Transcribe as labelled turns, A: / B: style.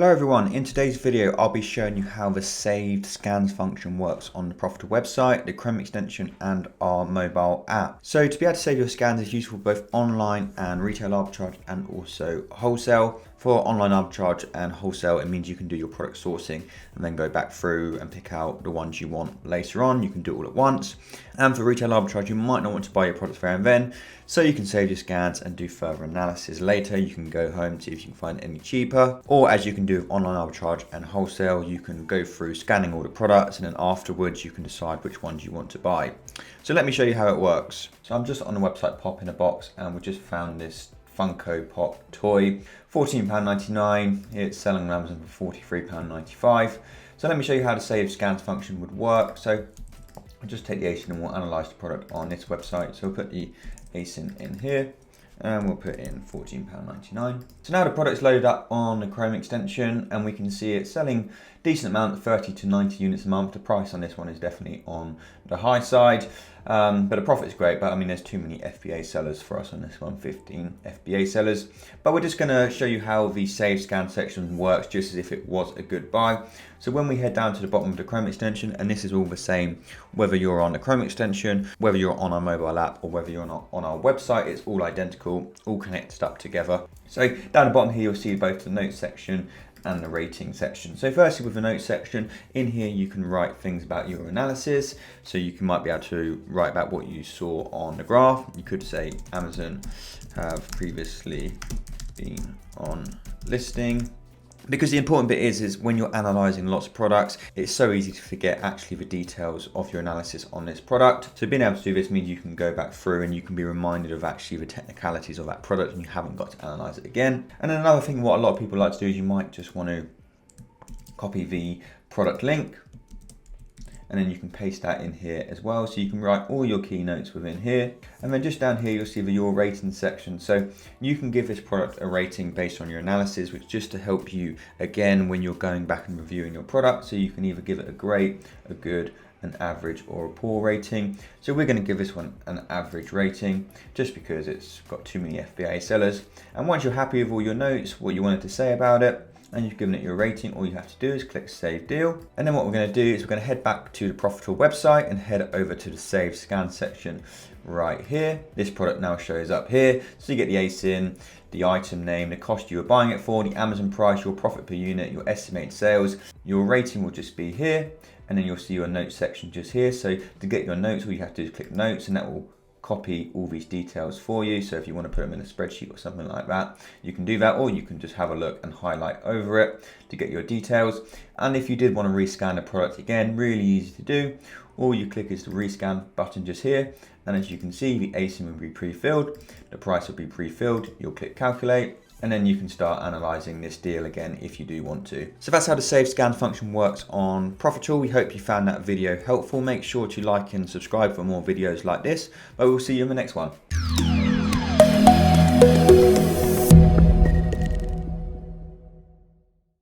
A: Hello everyone, in today's video I'll be showing you how the Saved Scans function works on the Profitl website, the Chrome extension and our mobile app. So to be able to save your scans is useful both online and retail arbitrage and also wholesale. For online arbitrage and wholesale, it means you can do your product sourcing and then go back through and pick out the ones you want later on. You can do it all at once. And for retail arbitrage, you might not want to buy your products there and then, so you can save your scans and do further analysis later. You can go home, see if you can find any cheaper, or as you can do with online arbitrage and wholesale, you can go through scanning all the products and then afterwards you can decide which ones you want to buy. So let me show you how it works. So I'm just on the website Pop in a Box and we just found this Funko Pop toy, £14.99. It's selling on Amazon for £43.95. So let me show you how the Save Scans function would work. So I'll just take the ASIN and we'll analyze the product on this website. So we'll put the ASIN in here and we'll put in £14.99. So now the product's loaded up on the Chrome extension and we can see it's selling a decent amount, 30 to 90 units a month. The price on this one is definitely on the high side, but the profit is great. But I mean, there's too many FBA sellers for us on this one, 15 FBA sellers. But we're just gonna show you how the Save Scan section works just as if it was a good buy. So when we head down to the bottom of the Chrome extension, and this is all the same, whether you're on the Chrome extension, whether you're on our mobile app, or whether you're on our website, it's all identical, all connected up together. So down the bottom here, you'll see both the notes section and the rating section. So firstly, with the notes section, in here you can write things about your analysis. So you might be able to write about what you saw on the graph. You could say Amazon have previously been on listing. Because the important bit is when you're analysing lots of products, it's so easy to forget actually the details of your analysis on this product. So being able to do this means you can go back through and you can be reminded of actually the technicalities of that product and you haven't got to analyse it again. And then another thing, what a lot of people like to do is you might just want to copy the product link and then you can paste that in here as well. So you can write all your keynotes within here. And then just down here, you'll see the your rating section. So you can give this product a rating based on your analysis, which just to help you again, when you're going back and reviewing your product. So you can either give it a great, a good, an average or a poor rating. So we're going to give this one an average rating just because it's got too many FBA sellers. And once you're happy with all your notes, what you wanted to say about it, and you've given it your rating, all you have to do is click Save Deal. And then what we're going to do is we're going to head back to the Profitl website and head over to the Save Scan section right here. This product now shows up here. So you get the ASIN, the item name, the cost you were buying it for, the Amazon price, your profit per unit, your estimated sales. Your rating will just be here. And then you'll see your notes section just here. So to get your notes, all you have to do is click Notes and that will copy all these details for you. So if you want to put them in a spreadsheet or something like that, you can do that, or you can just have a look and highlight over it to get your details. And if you did want to rescan the product again, really easy to do. All you click is the rescan button just here. And as you can see, the ASIN will be pre-filled, the price will be pre-filled. You'll click calculate. And then you can start analysing this deal again if you do want to. So that's how the Save Scan function works on Profitl. We hope you found that video helpful. Make sure to like and subscribe for more videos like this, but we'll see you in the next one.